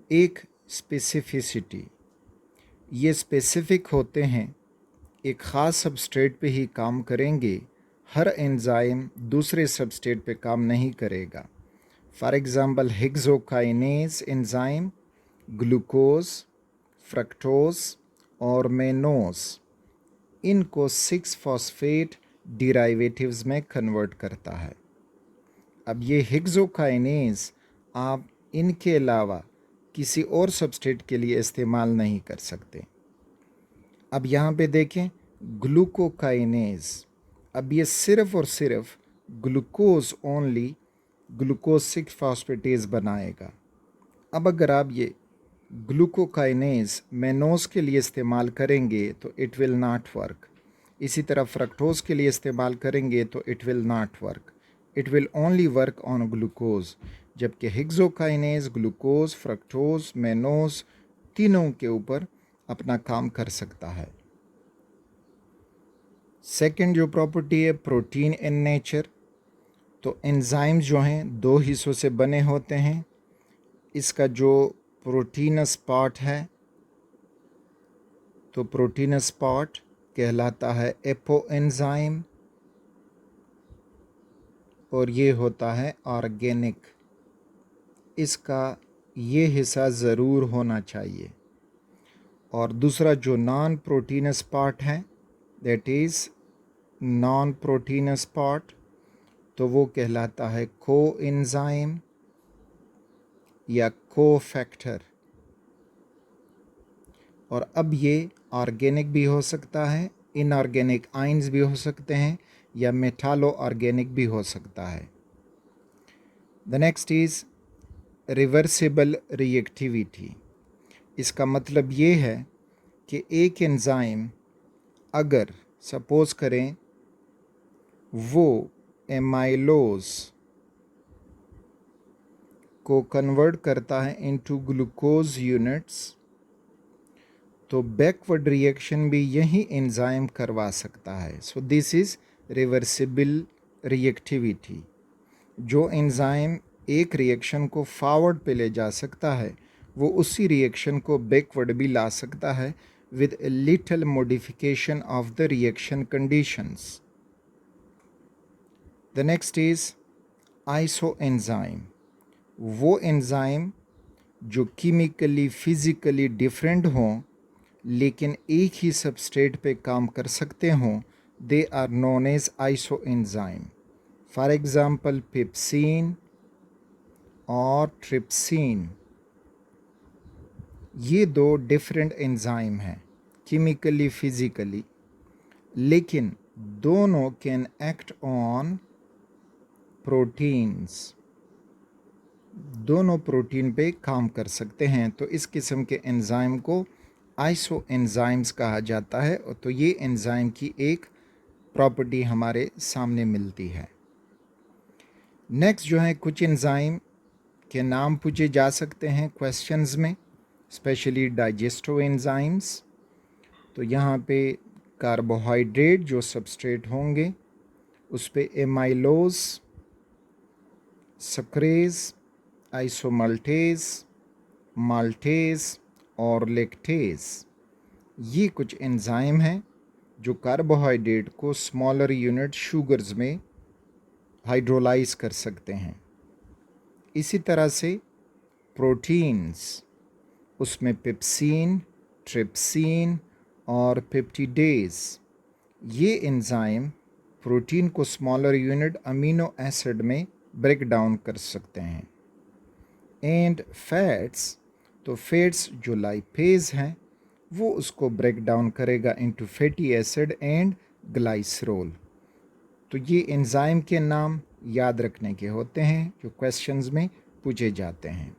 एक स्पेसिफिसिटी, ये स्पेसिफिक होते हैं, एक ख़ास सबस्ट्रेट पे ही काम करेंगे, हर एंजाइम दूसरे सबस्ट्रेट पे काम नहीं करेगा। For example hexokinase enzyme glucose, fructose और मेनोज, इनको 6 फॉस्फेट डिराइवेटिव्स में कन्वर्ट करता है। अब ये हेक्सोकाइनेज आप इनके अलावा किसी और सबस्ट्रेट के लिए इस्तेमाल नहीं कर सकते। अब यहाँ पे देखें ग्लूकोकाइनेज, अब ये सिर्फ़ और सिर्फ ग्लूकोज ओनली, ग्लूकोज 6 फॉस्फेटेज बनाएगा। अब अगर आप ये ग्लूकोकाइनेज मेनोज के लिए इस्तेमाल करेंगे तो इट विल नॉट वर्क। इसी तरह फ्रक्टोज के लिए इस्तेमाल करेंगे तो it will not work, it will only work on glucose. जबकि हेक्सोकाइनेज ग्लूकोज, फ्रक्टोज, मेनोज तीनों के ऊपर अपना काम कर सकता है। सेकंड जो प्रॉपर्टी है प्रोटीन इन नेचर, तो एंजाइम्स जो हैं दो हिस्सों से बने होते हैं। इसका जो प्रोटीनस पार्ट है तो प्रोटीनस पार्ट कहलाता है एपोएंजाइम और ये होता है ऑर्गेनिक। इसका ये हिस्सा ज़रूर होना चाहिए। और दूसरा जो नॉन प्रोटीनस पार्ट है that is non proteins part, तो वो कहलाता है कोएंजाइम या कोफैक्टर। और अब ये ऑर्गेनिक भी हो सकता है, इनऑर्गेनिक आइंस भी हो सकते हैं या मेटालो ऑर्गेनिक भी हो सकता है। The next is reversible reactivity. इसका मतलब ये है कि एक एंजाइम अगर सपोज़ करें वो एमाइलोज को कन्वर्ट करता है इनटू ग्लूकोज यूनिट्स, तो बैकवर्ड रिएक्शन भी यही एंजाइम करवा सकता है। So this is reversible reactivity. जो एंजाइम एक रिएक्शन को फॉरवर्ड पे ले जा सकता है वो उसी रिएक्शन को बैकवर्ड भी ला सकता है with a little modification of the reaction conditions. The next is isoenzyme. वो एंजाइम जो केमिकली फिज़िकली डिफरेंट हों लेकिन एक ही सबस्ट्रेट पे काम कर सकते हों, they are known as isoenzyme. For example pepsin और ट्रिप्सिन, ये दो डिफरेंट एंजाइम हैं केमिकली फिज़िकली, लेकिन दोनों कैन एक्ट ऑन प्रोटीन्स, दोनों प्रोटीन पे काम कर सकते हैं। तो इस किस्म के एंजाइम को आइसो एंजाइम्स कहा जाता है। तो ये एंजाइम की एक प्रॉपर्टी हमारे सामने मिलती है। नेक्स्ट जो है कुछ एंजाइम के नाम पूछे जा सकते हैं क्वेश्चंस में, स्पेशली डाइजेस्टिव एंजाइम्स। तो यहाँ पे कार्बोहाइड्रेट जो सबस्ट्रेट होंगे उस पे एमाइलोज, सक्रेज, आइसोमल्टेज, माल्टेज और लेक्टेज, ये कुछ एंजाइम हैं जो कार्बोहाइड्रेट को स्मॉलर यूनिट शुगर्स में हाइड्रोलाइज कर सकते हैं। इसी तरह से प्रोटीन्स, उसमें पेप्सिन, ट्रिप्सिन और पेप्टिडेज, ये एंजाइम प्रोटीन को स्मॉलर यूनिट अमीनो एसिड में ब्रेक डाउन कर सकते हैं। एंड फैट्स, तो फैट्स जो लाइपेज हैं वो उसको ब्रेक डाउन करेगा into fatty acid and glycerol. तो ये एंजाइम के नाम याद रखने के होते हैं जो क्वेश्चंस में पूछे जाते हैं।